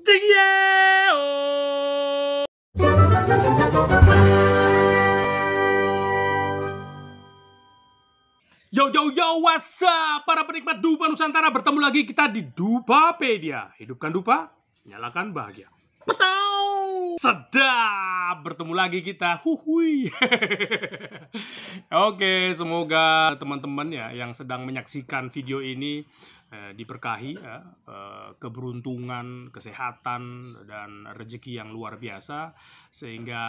Ciao. Yo, what's up? Para penikmat Dupa Nusantara, bertemu lagi kita di Dupapedia. Hidupkan Dupa, nyalakan bahagia. Petau! Sedap! Bertemu lagi kita. Huhui. Oke, semoga teman-teman ya yang sedang menyaksikan video ini diberkahi ya, keberuntungan, kesehatan, dan rezeki yang luar biasa, sehingga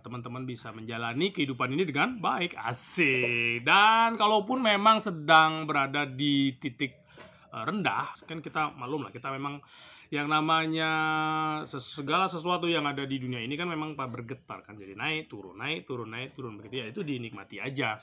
teman-teman bisa menjalani kehidupan ini dengan baik. Asik. Dan kalaupun memang sedang berada di titik rendah, kan kita maklum lah, kita memang yang namanya segala sesuatu yang ada di dunia ini kan memang bergetar kan, jadi naik turun begitu ya, itu dinikmati aja.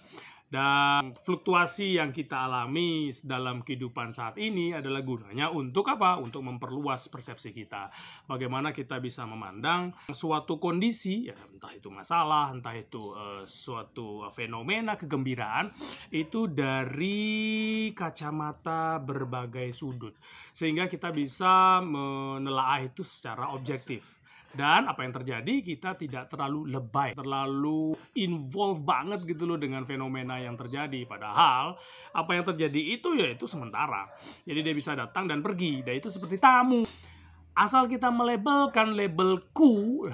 Dan fluktuasi yang kita alami dalam kehidupan saat ini adalah gunanya untuk apa? Untuk memperluas persepsi kita. Bagaimana kita bisa memandang suatu kondisi, ya, entah itu masalah, entah itu suatu fenomena kegembiraan, itu dari kacamata berbagai sudut. Sehingga kita bisa menelaah itu secara objektif. Dan apa yang terjadi, kita tidak terlalu lebay, terlalu involve banget gitu loh dengan fenomena yang terjadi. Padahal apa yang terjadi itu ya itu sementara. Jadi dia bisa datang dan pergi, dan itu seperti tamu. Asal kita melabelkan labelku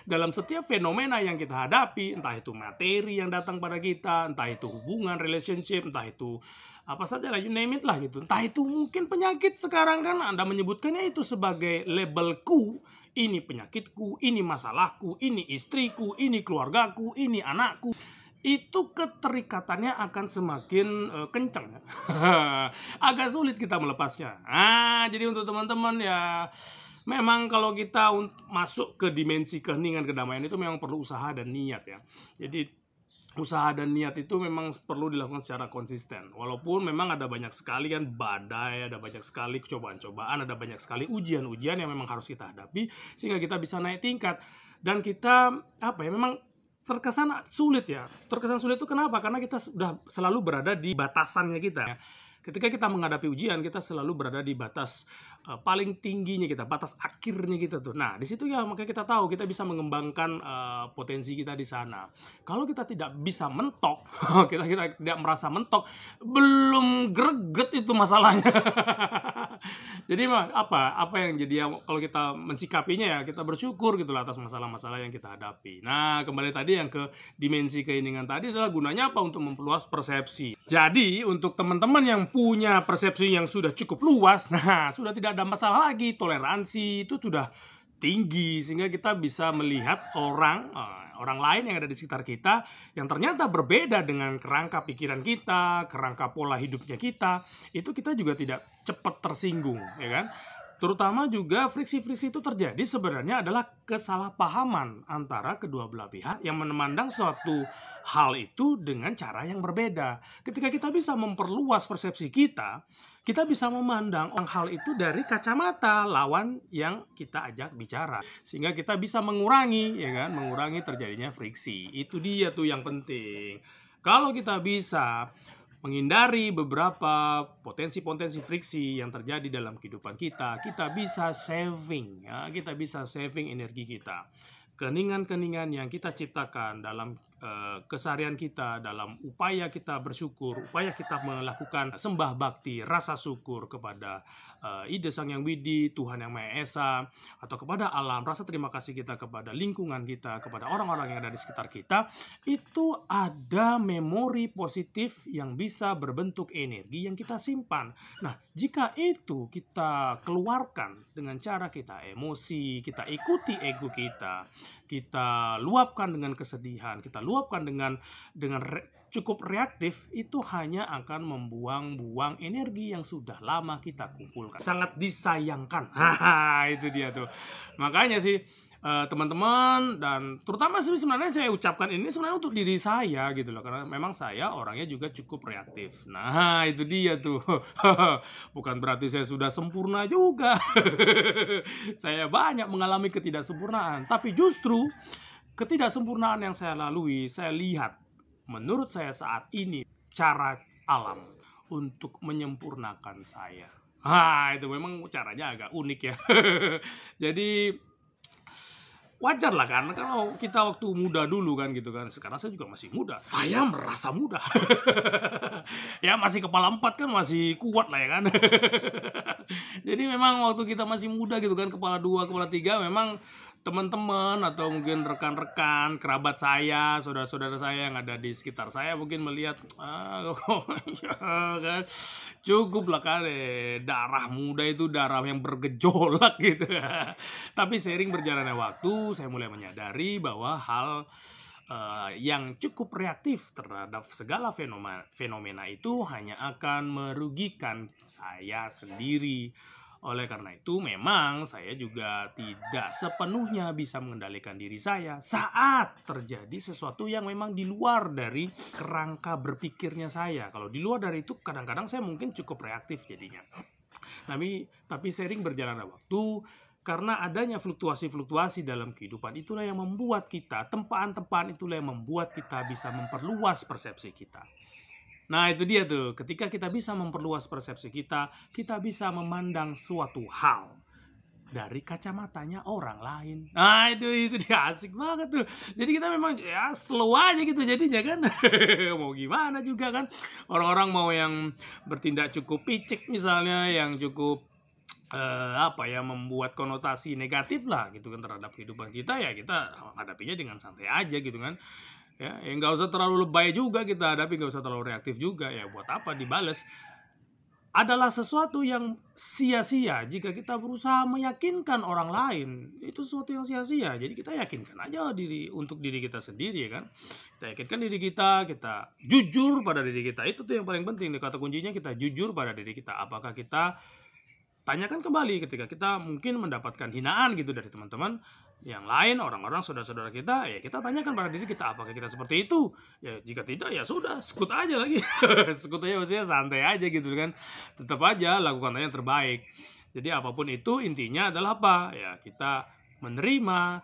dalam setiap fenomena yang kita hadapi, entah itu materi yang datang pada kita, entah itu hubungan, relationship, entah itu apa saja lah, you name it lah gitu. Entah itu mungkin penyakit sekarang kan, Anda menyebutkannya itu sebagai labelku. Ini penyakitku, ini masalahku, ini istriku, ini keluargaku, ini anakku. Itu keterikatannya akan semakin kencang ya. Agak sulit kita melepasnya. Jadi untuk teman-teman ya, memang kalau kita masuk ke dimensi keheningan kedamaian itu memang perlu usaha dan niat ya. Jadi usaha dan niat itu memang perlu dilakukan secara konsisten. Walaupun memang ada banyak sekali kan badai, ada banyak sekali cobaan-cobaan, ada banyak sekali ujian-ujian yang memang harus kita hadapi sehingga kita bisa naik tingkat. Dan kita memang terkesan sulit ya. Terkesan sulit itu kenapa? Karena kita sudah selalu berada di batasannya kita. Ketika kita menghadapi ujian, kita selalu berada di batas paling tingginya kita, batas akhirnya kita tuh. Nah, di situ ya makanya kita tahu kita bisa mengembangkan potensi kita di sana. Kalau kita tidak bisa mentok, kita tidak merasa mentok, belum greget itu masalahnya. Jadi apa yang jadi kalau kita mensikapinya ya kita bersyukur gitu lah atas masalah-masalah yang kita hadapi. Nah, kembali tadi yang ke dimensi keheningan tadi adalah gunanya apa? Untuk memperluas persepsi. Jadi untuk teman-teman yang punya persepsi yang sudah cukup luas, nah sudah tidak ada masalah lagi, toleransi itu sudah tinggi sehingga kita bisa melihat orang lain yang ada di sekitar kita yang ternyata berbeda dengan kerangka pikiran kita, kerangka pola hidupnya kita, itu kita juga tidak cepat tersinggung, ya kan? Terutama juga friksi-friksi itu terjadi sebenarnya adalah kesalahpahaman antara kedua belah pihak yang memandang suatu hal itu dengan cara yang berbeda. Ketika kita bisa memperluas persepsi kita bisa memandang hal itu dari kacamata lawan yang kita ajak bicara. Sehingga kita bisa mengurangi, ya kan? Mengurangi terjadinya friksi. Itu dia tuh yang penting. Kalau kita bisa menghindari beberapa potensi-potensi friksi yang terjadi dalam kehidupan kita bisa saving ya, kita bisa saving energi kita. Keheningan-keheningan yang kita ciptakan dalam keseharian kita, dalam upaya kita bersyukur, upaya kita melakukan sembah bakti, rasa syukur kepada Ide Sang Yang Widi, Tuhan Yang Maha Esa, atau kepada alam, rasa terima kasih kita kepada lingkungan kita, kepada orang-orang yang ada di sekitar kita, itu ada memori positif yang bisa berbentuk energi yang kita simpan. Nah, jika itu kita keluarkan dengan cara kita emosi, kita ikuti ego kita luapkan dengan kesedihan, kita luapkan dengan cukup reaktif, itu hanya akan membuang-buang energi yang sudah lama kita kumpulkan. Sangat disayangkan. Itu dia tuh. Makanya sih teman-teman, dan terutama sih sebenarnya saya ucapkan ini sebenarnya untuk diri saya gitu loh, karena memang saya orangnya juga cukup reaktif. Nah, itu dia tuh. Bukan berarti saya sudah sempurna juga. Saya banyak mengalami ketidaksempurnaan, tapi justru ketidaksempurnaan yang saya lalui, saya lihat menurut saya saat ini cara alam untuk menyempurnakan saya. Itu memang caranya agak unik ya. Jadi wajar lah kan, kalau kita waktu muda dulu kan gitu kan. Sekarang saya juga masih muda, saya merasa muda. Ya masih kepala 4 kan masih kuat lah ya kan. Jadi memang waktu kita masih muda gitu kan, kepala 2 kepala 3, memang teman-teman atau mungkin rekan-rekan kerabat saya, saudara-saudara saya yang ada di sekitar saya mungkin melihat ya kan, cukup lah kan, darah muda itu darah yang bergejolak gitu. Tapi seiring berjalannya waktu, saya mulai menyadari bahwa hal yang cukup reaktif terhadap segala fenomena itu hanya akan merugikan saya sendiri. Oleh karena itu, memang saya juga tidak sepenuhnya bisa mengendalikan diri saya saat terjadi sesuatu yang memang di luar dari kerangka berpikirnya saya. Kalau di luar dari itu, kadang-kadang saya mungkin cukup reaktif jadinya. Tapi sering berjalannya waktu, karena adanya fluktuasi-fluktuasi dalam kehidupan, itulah yang membuat kita, tempaan-tempaan itulah yang membuat kita bisa memperluas persepsi kita. Nah itu dia tuh, ketika kita bisa memperluas persepsi kita bisa memandang suatu hal dari kacamatanya orang lain. Nah itu dia, asik banget tuh. Jadi kita memang ya slow aja gitu jadinya kan. Mau gimana juga kan. Orang-orang mau yang bertindak cukup picik misalnya, yang cukup membuat konotasi negatif lah gitu kan terhadap kehidupan kita, ya kita hadapinya dengan santai aja gitu kan. Ya nggak usah terlalu lebay juga kita hadapi, nggak usah terlalu reaktif juga. Ya buat apa dibales? Adalah sesuatu yang sia-sia jika kita berusaha meyakinkan orang lain. Itu sesuatu yang sia-sia. Jadi kita yakinkan aja untuk diri kita sendiri ya kan. Kita yakinkan diri kita jujur pada diri kita. Itu tuh yang paling penting. Kata kuncinya kita jujur pada diri kita. Apakah kita tanyakan kembali ketika kita mungkin mendapatkan hinaan gitu dari teman-teman yang lain, orang-orang, saudara-saudara kita, ya kita tanyakan pada diri kita, apakah kita seperti itu? Ya jika tidak, ya sudah, skut aja lagi. Skut aja, maksudnya santai aja gitu kan. Tetap aja lakukan yang terbaik. Jadi apapun itu, intinya adalah apa? Ya kita menerima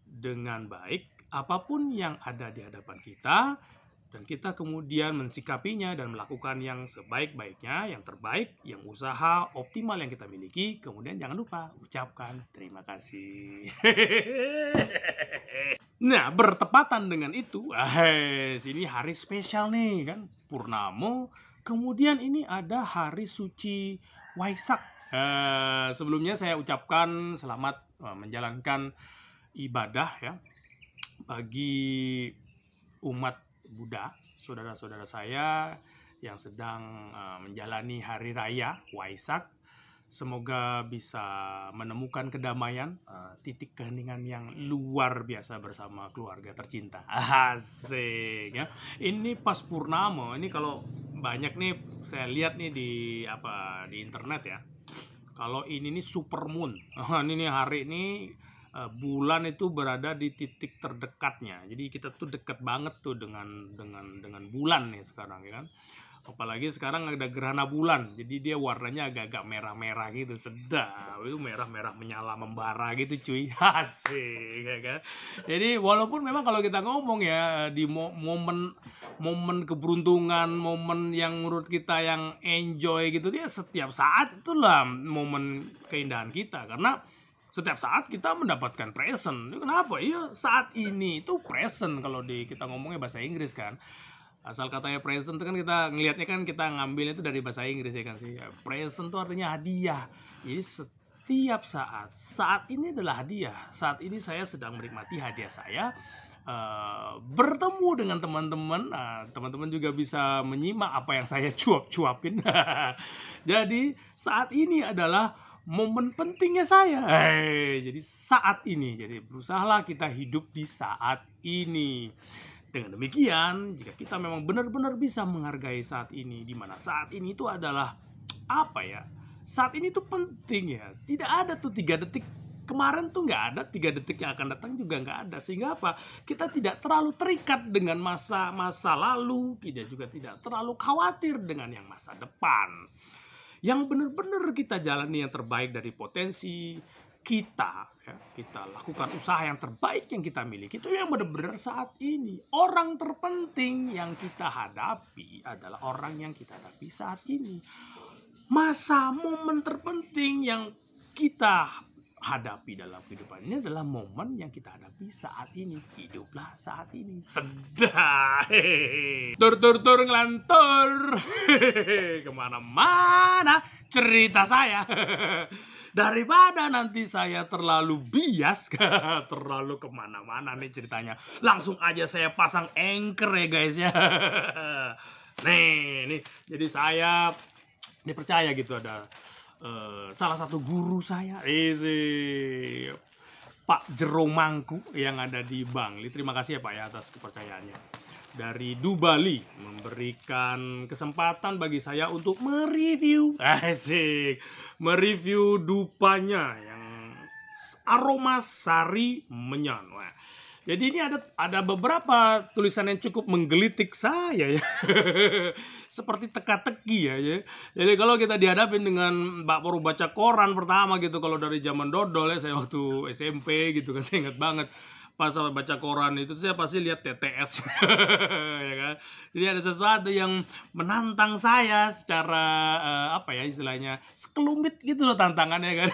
dengan baik apapun yang ada di hadapan kita, dan kita kemudian mensikapinya dan melakukan yang sebaik-baiknya, yang terbaik, yang usaha optimal yang kita miliki. Kemudian jangan lupa ucapkan terima kasih. Nah, bertepatan dengan itu, ini hari spesial nih kan, Purnamo. Kemudian ini ada hari suci Waisak. Sebelumnya saya ucapkan selamat menjalankan ibadah ya bagi umat Buddha, saudara-saudara saya yang sedang menjalani hari raya Waisak. Semoga bisa menemukan kedamaian, titik keheningan yang luar biasa bersama keluarga tercinta. Asik ya. Ini pas purnama, ini kalau banyak nih saya lihat nih di internet ya. Kalau ini nih super moon. Ini hari ini bulan itu berada di titik terdekatnya. Jadi kita tuh dekat banget tuh dengan bulan nih sekarang ya kan. Apalagi sekarang ada gerhana bulan. Jadi dia warnanya agak-agak merah-merah gitu, sedap. Itu merah-merah menyala membara gitu cuy. Asik ya kan. Jadi walaupun memang kalau kita ngomong ya di momen keberuntungan, momen yang menurut kita yang enjoy gitu, dia setiap saat itulah momen keindahan kita, karena setiap saat kita mendapatkan present. Kenapa? Iya, saat ini itu present kalau kita ngomongnya bahasa Inggris kan. Asal katanya present itu kan kita ngelihatnya kan, kita ngambilnya itu dari bahasa Inggris ya kan sih. Present itu artinya hadiah. Jadi setiap saat ini adalah hadiah. Saat ini saya sedang menikmati hadiah saya. Bertemu dengan teman-teman. Teman-teman juga bisa menyimak apa yang saya cuap-cuapin. Jadi saat ini adalah momen pentingnya saya. Jadi saat ini. Jadi berusahalah kita hidup di saat ini. Dengan demikian, jika kita memang benar-benar bisa menghargai saat ini, di mana saat ini itu adalah saat ini tuh penting ya. Tidak ada tuh 3 detik kemarin tuh nggak ada, 3 detik yang akan datang juga nggak ada. Sehingga kita tidak terlalu terikat dengan masa lalu. Kita juga tidak terlalu khawatir dengan yang masa depan. Yang benar-benar kita jalani yang terbaik dari potensi kita, ya, kita lakukan usaha yang terbaik yang kita miliki, itu yang benar-benar saat ini. Orang terpenting yang kita hadapi adalah orang yang kita hadapi saat ini. masa momen terpenting yang kita hadapi dalam kehidupan ini adalah momen yang kita hadapi saat ini. Hiduplah saat ini. Sedap. Tur ngelantur. Kemana-mana cerita saya. Daripada nanti saya terlalu bias, terlalu kemana-mana nih ceritanya. Langsung aja saya pasang anchor ya guys ya. Nih. Jadi saya dipercaya gitu ada salah satu guru saya, Pak Jero Mangku yang ada di Bangli. Terima kasih ya Pak ya atas kepercayaannya. Dari Dubali memberikan kesempatan bagi saya untuk mereview, mereview dupanya yang aroma sari menyan. Wah, jadi ini ada beberapa tulisan yang cukup menggelitik saya ya. Seperti teka-teki ya. Jadi kalau kita dihadapin dengan baru baca koran pertama gitu, kalau dari zaman dodol ya, saya waktu SMP gitu kan, saya ingat banget pas baca koran itu saya pasti lihat TTS ya kan. Jadi ada sesuatu yang menantang saya secara apa ya istilahnya, sekelumit gitu loh tantangannya kan.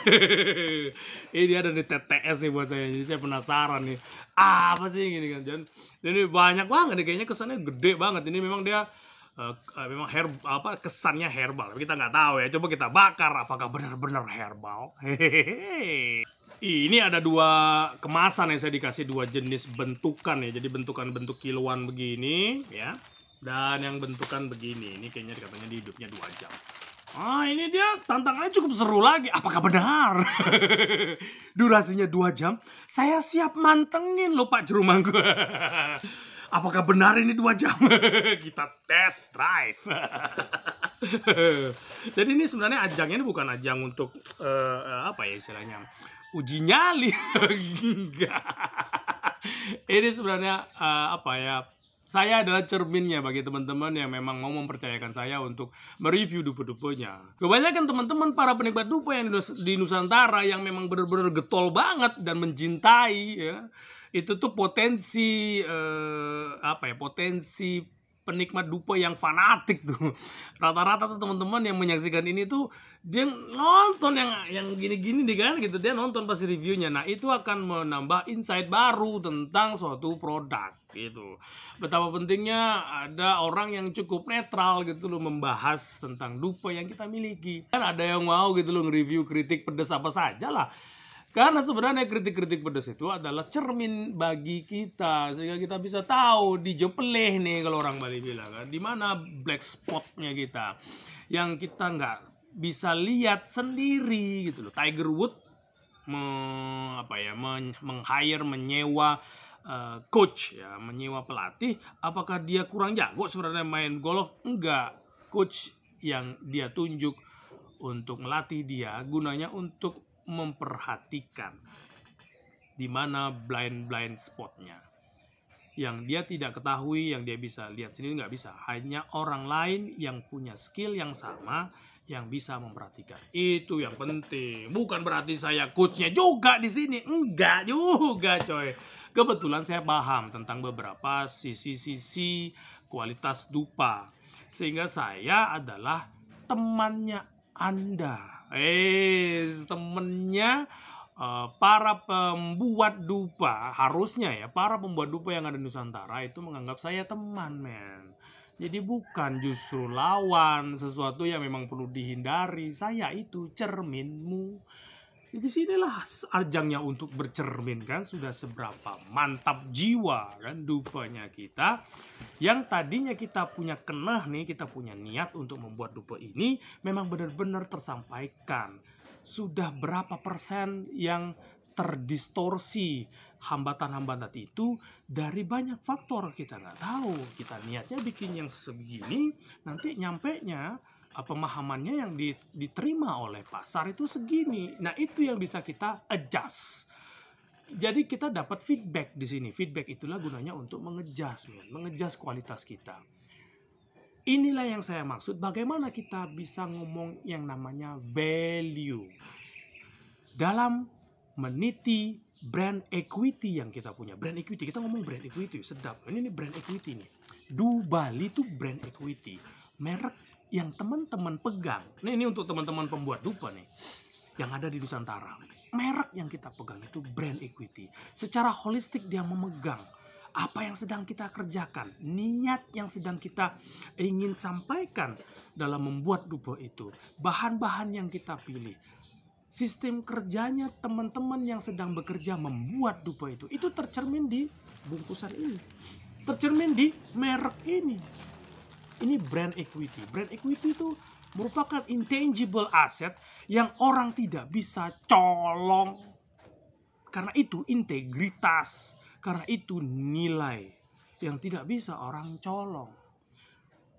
Ini ada di TTS nih buat saya, jadi saya penasaran nih apa sih gini kan. Jadi banyak banget nih, kayaknya kesannya gede banget. Ini memang dia memang kesannya herbal, kita nggak tahu ya. Coba kita bakar apakah benar-benar herbal. Hehehe. Ini ada 2 kemasan yang saya dikasih 2 jenis bentukan ya. Jadi bentukan-bentuk kiloan begini ya, dan yang bentukan begini. Ini kayaknya katanya di hidupnya 2 jam. Ini dia tantangannya cukup seru lagi. Apakah benar? Durasinya 2 jam. Saya siap mantengin loh Pak Jero Mangku. Apakah benar ini 2 jam? Kita test drive. Jadi ini sebenarnya ajangnya ini bukan ajang untuk apa ya istilahnya, uji nyali. Enggak. Ini sebenarnya apa ya, saya adalah cerminnya bagi teman-teman yang memang mau mempercayakan saya untuk mereview dupa-dupanya. Kebanyakan teman-teman para penikmat dupa yang di Nusantara yang memang benar-benar getol banget dan mencintai ya, itu tuh potensi apa ya, potensi penikmat dupa yang fanatik tuh. Rata-rata tuh teman-teman yang menyaksikan ini tuh dia nonton yang gini-gini nih kan gitu, dia nonton pasti reviewnya. Nah, itu akan menambah insight baru tentang suatu produk gitu. Betapa pentingnya ada orang yang cukup netral gitu loh membahas tentang dupa yang kita miliki. Kan ada yang mau gitu loh nge-review kritik pedas apa saja lah. Karena sebenarnya kritik-kritik pedas itu adalah cermin bagi kita, sehingga kita bisa tahu di jepeleh nih kalau orang Bali bilang kan, di mana black spotnya kita yang kita nggak bisa lihat sendiri gitu loh. Tiger Woods menyewa coach ya, menyewa pelatih. Apakah dia kurang jago sebenarnya main golf? Enggak. Coach yang dia tunjuk untuk melatih dia gunanya untuk memperhatikan di mana blind spotnya yang dia tidak ketahui, yang dia bisa lihat sendiri nggak bisa. Hanya orang lain yang punya skill yang sama yang bisa memperhatikan. Itu yang penting. Bukan berarti saya coachnya juga di sini, enggak juga coy. Kebetulan saya paham tentang beberapa sisi-sisi kualitas dupa, sehingga saya adalah temannya Anda. Temennya para pembuat dupa. Harusnya ya para pembuat dupa yang ada di Nusantara itu menganggap saya teman, men. Jadi bukan justru lawan, sesuatu yang memang perlu dihindari. Saya itu cerminmu. Di sinilah ajangnya untuk bercermin kan, sudah seberapa mantap jiwa kan dupanya kita. Yang tadinya kita punya kenah nih, kita punya niat untuk membuat dupa ini memang benar-benar tersampaikan. Sudah berapa persen yang terdistorsi hambatan-hambatan itu dari banyak faktor kita nggak tahu. Kita niatnya bikin yang sebegini, nanti nyampenya pemahamannya yang diterima oleh pasar itu segini. Nah, itu yang bisa kita adjust. Jadi kita dapat feedback di sini. Feedback itulah gunanya untuk mengejas kualitas kita. Inilah yang saya maksud, bagaimana kita bisa ngomong yang namanya value dalam meniti brand equity yang kita punya. Brand equity, kita ngomong brand equity, sedap. Ini brand equity nih. Dubali itu brand equity. Merek yang teman-teman pegang, ini untuk teman-teman pembuat dupa nih, yang ada di Nusantara, merek yang kita pegang itu brand equity. Secara holistik dia memegang apa yang sedang kita kerjakan, niat yang sedang kita ingin sampaikan dalam membuat dupa itu, bahan-bahan yang kita pilih, sistem kerjanya teman-teman yang sedang bekerja membuat dupa itu tercermin di bungkusan ini, tercermin di merek ini. Ini brand equity. Brand equity itu merupakan intangible asset yang orang tidak bisa colong. Karena itu integritas, karena itu nilai yang tidak bisa orang colong.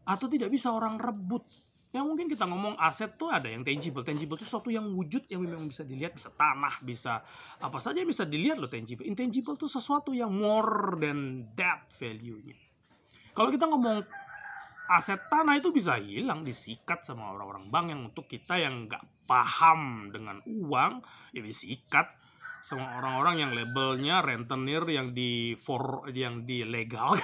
Atau tidak bisa orang rebut. Yang mungkin kita ngomong aset tuh ada yang tangible. Tangible itu sesuatu yang wujud yang memang bisa dilihat, bisa tanah, bisa apa saja bisa dilihat loh tangible. Intangible itu sesuatu yang more than that value-nya. Kalau kita ngomong aset tanah itu bisa hilang, disikat sama orang-orang bank yang untuk kita yang nggak paham dengan uang, ya disikat sama orang-orang yang labelnya rentenir yang di legal.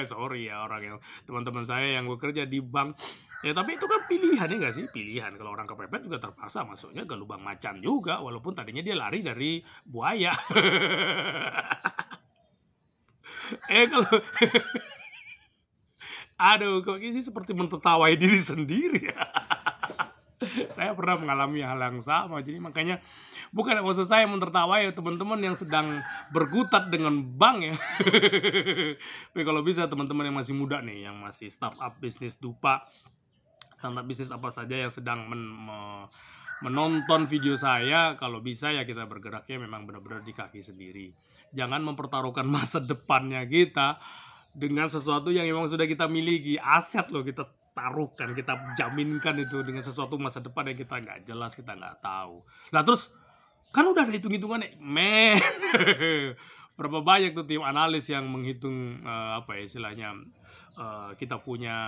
Sorry ya orang yang teman-teman saya yang bekerja di bank. Ya tapi itu kan pilihan ya nggak sih? Pilihan. Kalau orang kepepet juga terpaksa masuknya ke lubang macan juga, walaupun tadinya dia lari dari buaya. Kalau aduh, kok ini seperti mentertawai diri sendiri ya. Saya pernah mengalami hal yang sama, jadi makanya bukan maksud saya mentertawai teman-teman yang sedang berkutat dengan bank ya. Tapi kalau bisa teman-teman yang masih muda nih, yang masih startup bisnis dupa, startup bisnis apa saja yang sedang menonton video saya, kalau bisa ya kita bergeraknya memang benar-benar di kaki sendiri. Jangan mempertaruhkan masa depannya kita dengan sesuatu yang memang sudah kita miliki. Aset loh kita taruhkan, kita jaminkan itu dengan sesuatu masa depan yang kita nggak jelas, kita nggak tahu. Nah terus kan udah ada hitung-hitungannya, men. Berapa banyak tuh tim analis yang menghitung apa ya istilahnya, kita punya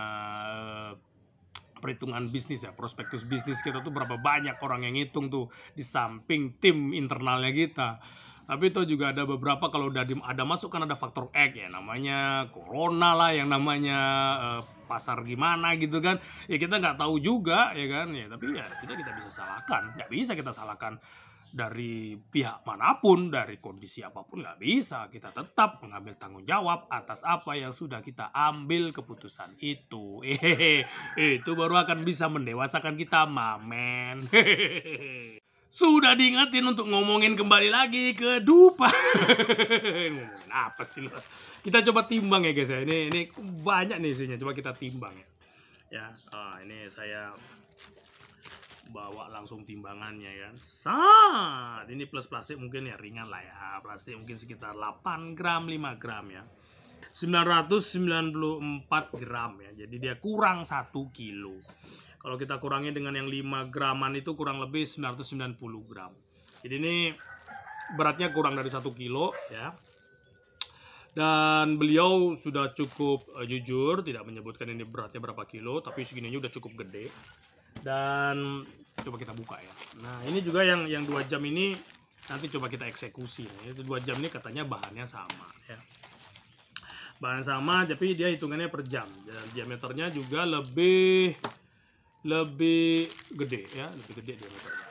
perhitungan bisnis ya, prospektus bisnis kita tuh berapa banyak orang yang ngitung tuh di samping tim internalnya kita. Tapi itu juga ada beberapa kalau udah ada masuk kan ada faktor X ya, namanya corona lah, yang namanya pasar gimana gitu kan. Ya kita nggak tahu juga ya kan. Ya tapi ya kita bisa salahkan. Nggak bisa kita salahkan dari pihak manapun, dari kondisi apapun nggak bisa. Kita tetap mengambil tanggung jawab atas apa yang sudah kita ambil keputusan itu. Itu baru akan bisa mendewasakan kita, mamen. Sudah diingetin untuk ngomongin kembali lagi ke dupa. Ngomongin apa sih lo? Kita coba timbang ya guys ya. Ini banyak nih isinya. Coba kita timbang ya. Ya, ini saya bawa langsung timbangannya kan. Ini plus plastik mungkin ya ringan lah ya. Plastik mungkin sekitar 8 gram, 5 gram ya. 994 gram ya. Jadi dia kurang 1 kilo. Kalau kita kurangi dengan yang 5 graman itu kurang lebih 990 gram. Jadi ini beratnya kurang dari 1 kilo ya. Dan beliau sudah cukup jujur, tidak menyebutkan ini beratnya berapa kilo, tapi segininya udah cukup gede. Dan coba kita buka ya. Nah ini juga yang 2 jam ini nanti coba kita eksekusi. Nah, itu 2 jam ini katanya bahannya sama ya. Bahan sama, tapi dia hitungannya per jam. Dan diameternya juga lebih gede ya, lebih gede diameternya.